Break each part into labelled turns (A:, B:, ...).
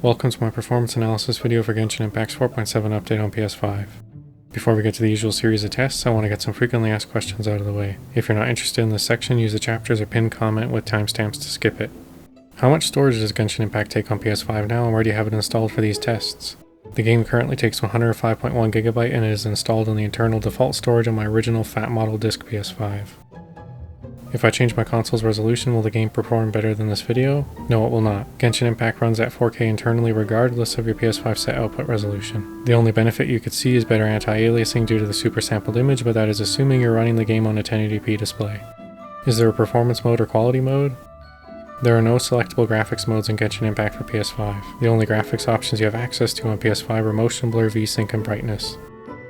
A: Welcome to my performance analysis video for Genshin Impact's 4.7 update on PS5. Before we get to the usual series of tests, I want to get some frequently asked questions out of the way. If you're not interested in this section, use the chapters or pinned comment with timestamps to skip it. How much storage does Genshin Impact take on PS5 now, and where do you have it installed for these tests? The game currently takes 105.1 GB and it is installed in the internal default storage on my original fat model disc PS5. If I change my console's resolution, will the game perform better than this video? No, it will not. Genshin Impact runs at 4K internally regardless of your PS5 set output resolution. The only benefit you could see is better anti-aliasing due to the super sampled image, but that is assuming you're running the game on a 1080p display. Is there a performance mode or quality mode? There are no selectable graphics modes in Genshin Impact for PS5. The only graphics options you have access to on PS5 are motion blur, VSync, and brightness.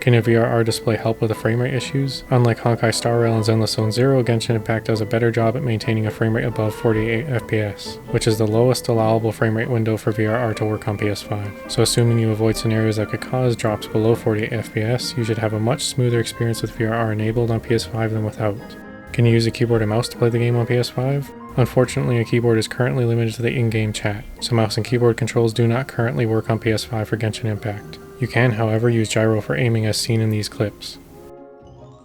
A: Can a VRR display help with the framerate issues? Unlike Honkai Star Rail and Zenless Zone Zero, Genshin Impact does a better job at maintaining a framerate above 48 FPS, which is the lowest allowable framerate window for VRR to work on PS5. So assuming you avoid scenarios that could cause drops below 48 FPS, you should have a much smoother experience with VRR enabled on PS5 than without. Can you use a keyboard and mouse to play the game on PS5? Unfortunately, a keyboard is currently limited to the in-game chat, so mouse and keyboard controls do not currently work on PS5 for Genshin Impact. You can, however, use gyro for aiming as seen in these clips.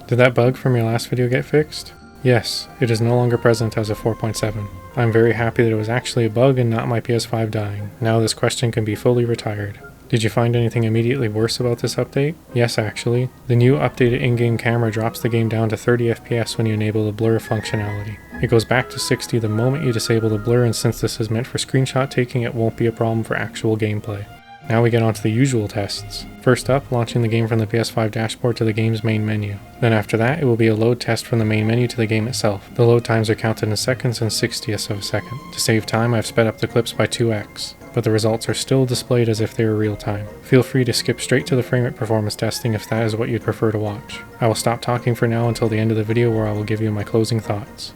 A: Did that bug from your last video get fixed? Yes, it is no longer present as of 4.7. I'm very happy that it was actually a bug and not my PS5 dying. Now this question can be fully retired. Did you find anything immediately worse about this update? Yes, actually. The new updated in-game camera drops the game down to 30 FPS when you enable the blur functionality. It goes back to 60 the moment you disable the blur, and since this is meant for screenshot taking, it won't be a problem for actual gameplay. Now we get on to the usual tests. First up, launching the game from the PS5 dashboard to the game's main menu. Then after that, it will be a load test from the main menu to the game itself. The load times are counted in seconds and 60ths of a second. To save time, I've sped up the clips by 2x, but the results are still displayed as if they were real time. Feel free to skip straight to the framerate performance testing if that is what you'd prefer to watch. I will stop talking for now until the end of the video where I will give you my closing thoughts.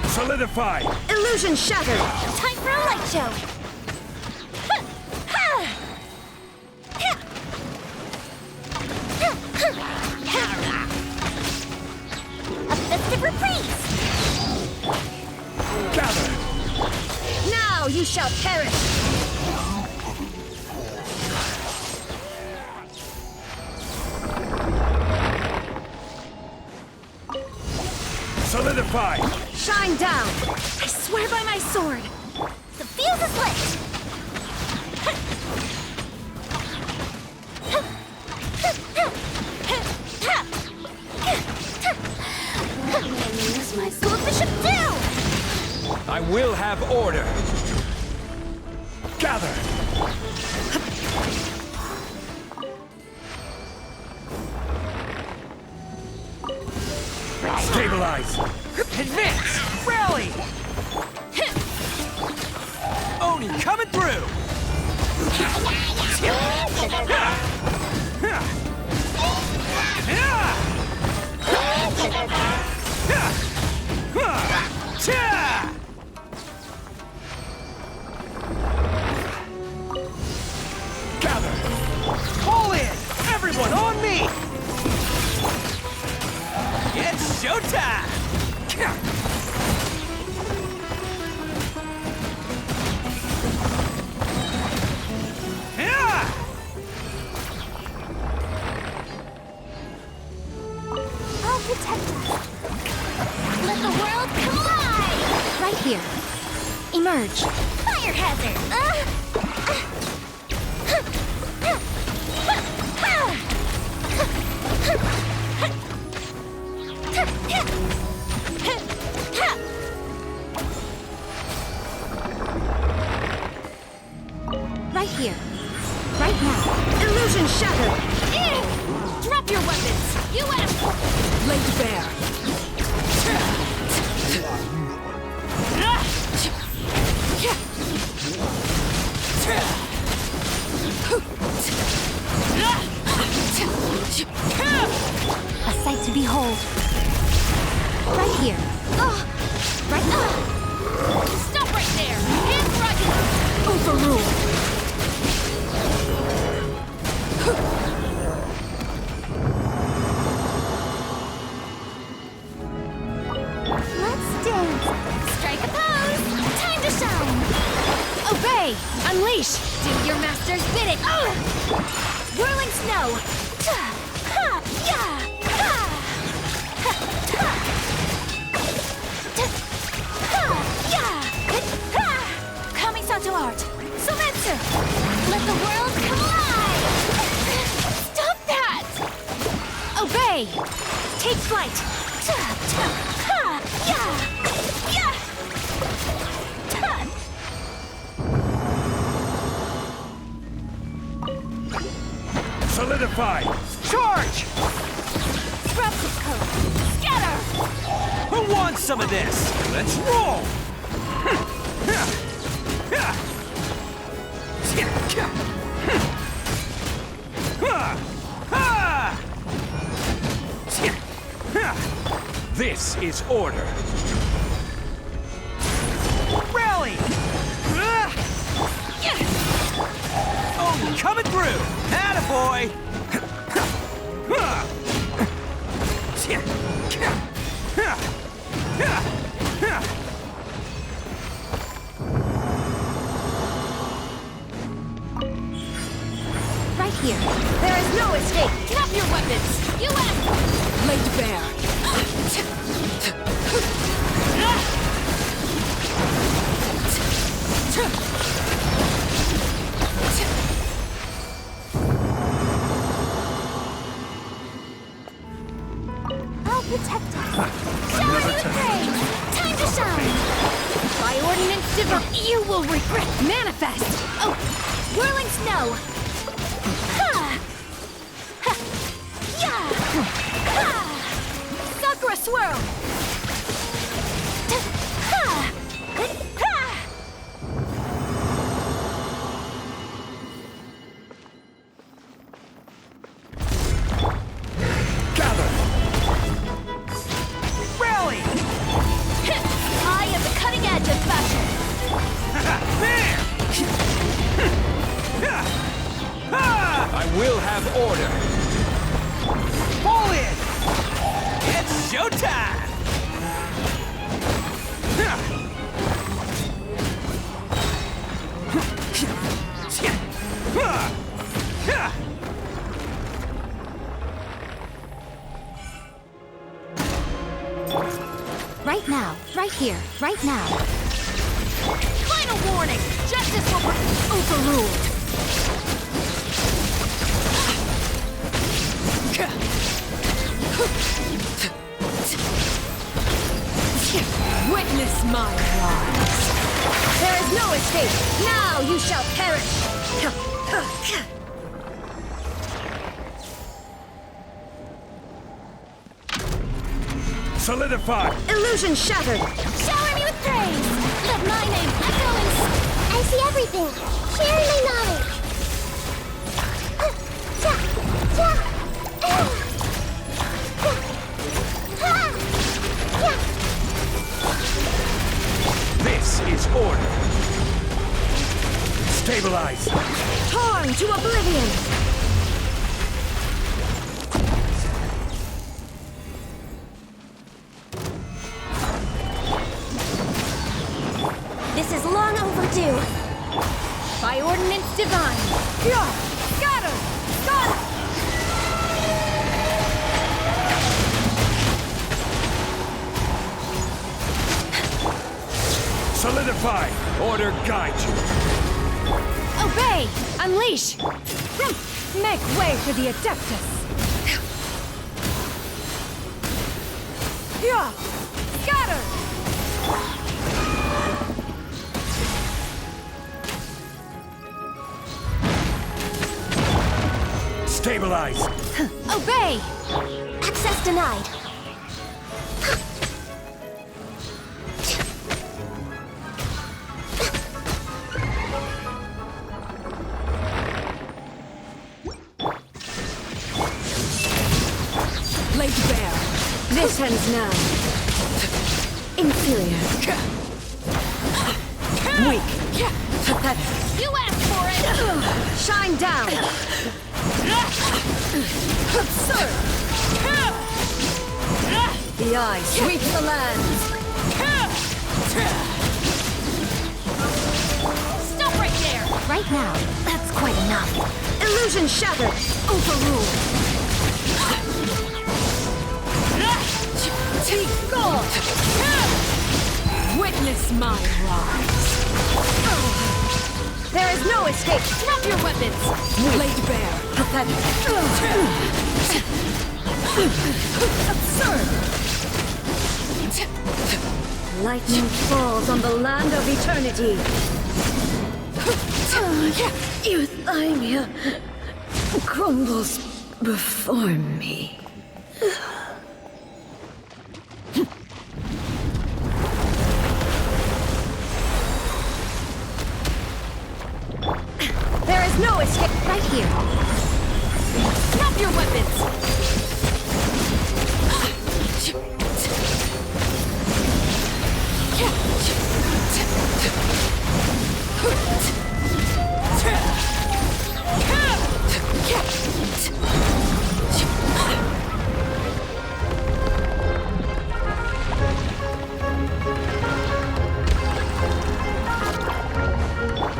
B: Solidify!
C: Illusion shattered! Time for a light show! A festive reprise!
B: Gather!
C: Now you shall perish!
B: Solidify!
C: Shine down! I swear by my sword! The fuse is lit! My sword bishop do!
B: I will have order! Gather! Stabilize! Advance! Rally! Oni coming through! Gather! All in! Everyone on me! It's showtime!
C: I'll protect us. Let the world collide! Right here. Emerge. Fire hazard! Right here. Right now. Illusion Let's dance. Strike a pose. Time to shine. Obey. Unleash. Do your master's bidding. Whirling snow. Kamisato art. Sometsu. Let the world come alive. Stop that. Obey. Take flight.
B: Solidify! Charge!
C: Disruptive code. Scatter.
B: Who wants some of this? Let's roll! This is order. Rally! Oh, coming through! Attaboy!
C: Right here. There is no escape. Get up your weapons. U.S. Laid bare. I'll protect us. Shower you with praise. Time to shine. By ordinance divine, you will regret. Manifest. Oh, whirling snow. Sakura swirl!
B: Gather! Rally!
C: I am the cutting edge of fashion.
B: There! I will have order. Fall in! It's showtime!
C: Right now, right here, right now. Final warning! Justice will be overruled! Witness my rise. There is no escape. Now you shall perish.
B: Solidify!
C: Illusion shattered. Shower me with praise. Let my name echo in. I see everything. Share my knowledge.
B: This is order. Stabilize.
C: Torn to oblivion. This is long overdue. By ordinance divine. Scatter! Scatter!
B: Solidify! Order guide you.
C: Obey! Unleash! Make way for the Adeptus! Scatter!
B: Stabilize!
C: Obey! Access denied. Laid bare. This ends now. Inferior. Weak. Pathetic. You asked for it! Shine down! the eye sweeps the lands. Stop right there! Right now, that's quite enough. Illusion shattered. Overruled. Take God! Witness my rise. There is no escape. Drop your weapons. Laid bare. Pathetic. Absurd. Lightning falls on the land of eternity. Euthymia crumbles before me. There is no escape right here. Drop your weapons.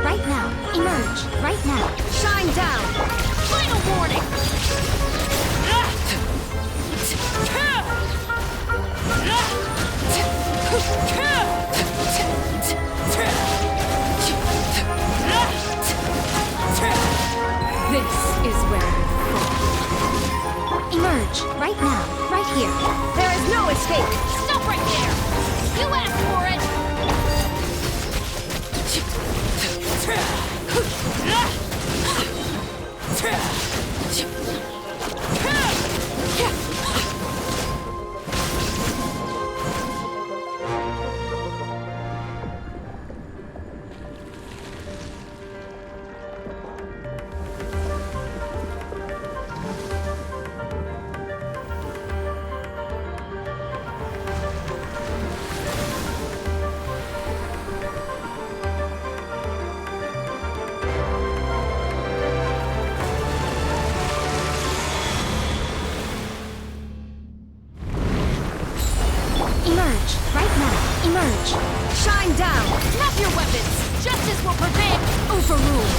C: Right now, emerge. Right now, shine down. Final warning. This is where you fall. Emerge, right now, right here. There is no escape. Stop right there! You asked for it! Emerge, right now, emerge. Shine down. Drop your weapons. Justice will prevail. Overruled.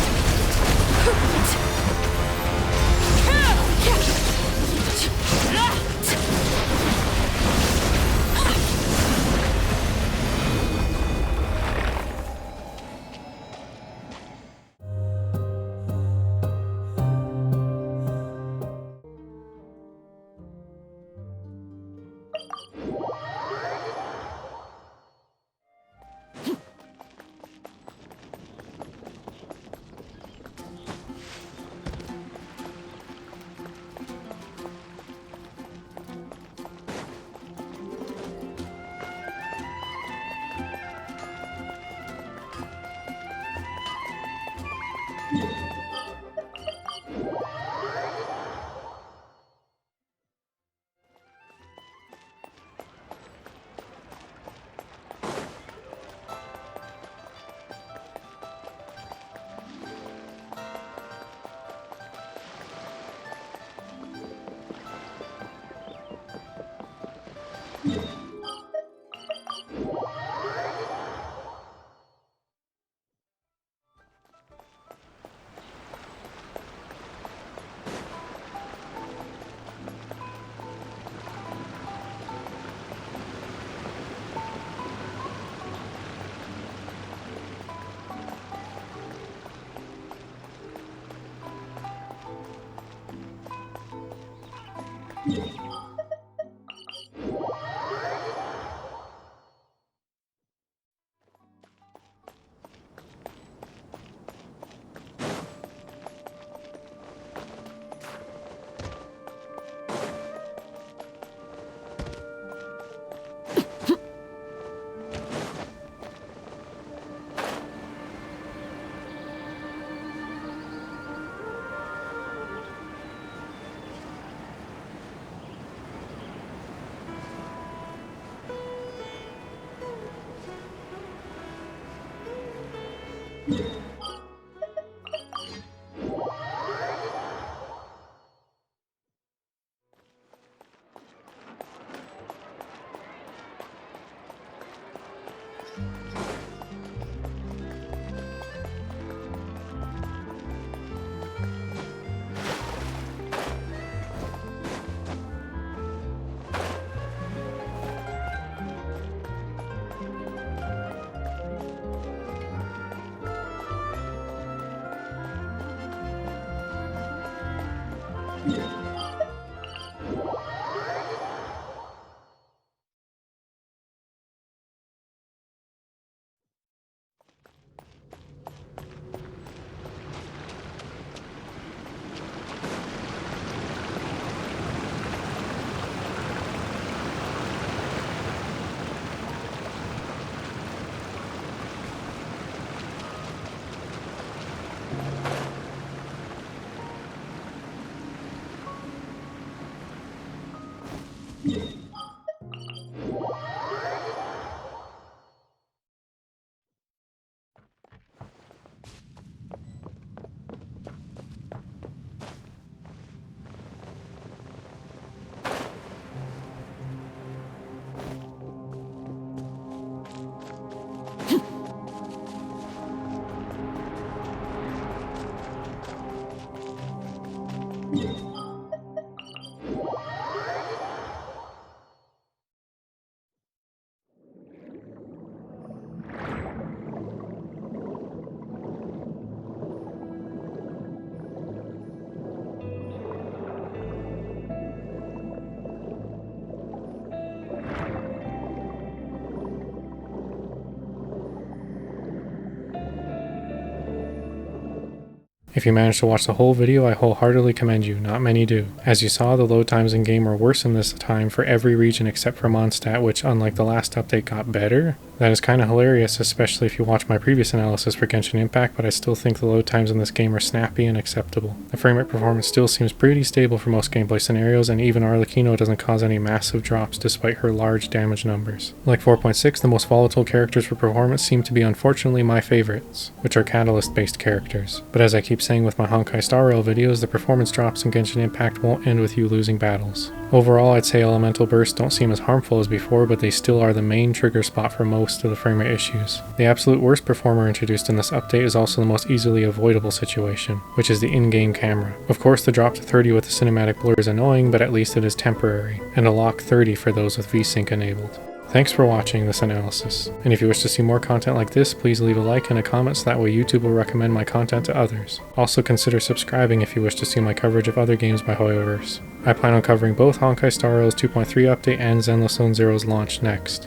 A: If you managed to watch the whole video, I wholeheartedly commend you, not many do. As you saw, the load times in game were worse in this time for every region except for Mondstadt, which unlike the last update got better. That is kinda hilarious, especially if you watch my previous analysis for Genshin Impact, but I still think the load times in this game are snappy and acceptable. The framerate performance still seems pretty stable for most gameplay scenarios, and even Arlecchino doesn't cause any massive drops despite her large damage numbers. Like 4.6, the most volatile characters for performance seem to be unfortunately my favorites, which are catalyst-based characters. But as I keep saying with my Honkai Star Rail videos, the performance drops in Genshin Impact won't end with you losing battles. Overall, I'd say elemental bursts don't seem as harmful as before, but they still are the main trigger spot for most of the framerate issues. The absolute worst performer introduced in this update is also the most easily avoidable situation, which is the in-game camera. Of course, the drop to 30 with the cinematic blur is annoying, but at least it is temporary, and a lock 30 for those with VSync enabled. Thanks for watching this analysis, and if you wish to see more content like this, please leave a like and a comment so that way YouTube will recommend my content to others. Also consider subscribing if you wish to see my coverage of other games by Hoyoverse. I plan on covering both Honkai Star Rail's 2.3 update and Zenless Zone Zero's launch next.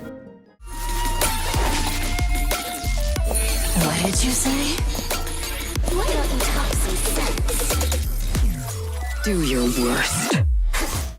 C: What did you say? Why don't you talk some sense? Do your worst.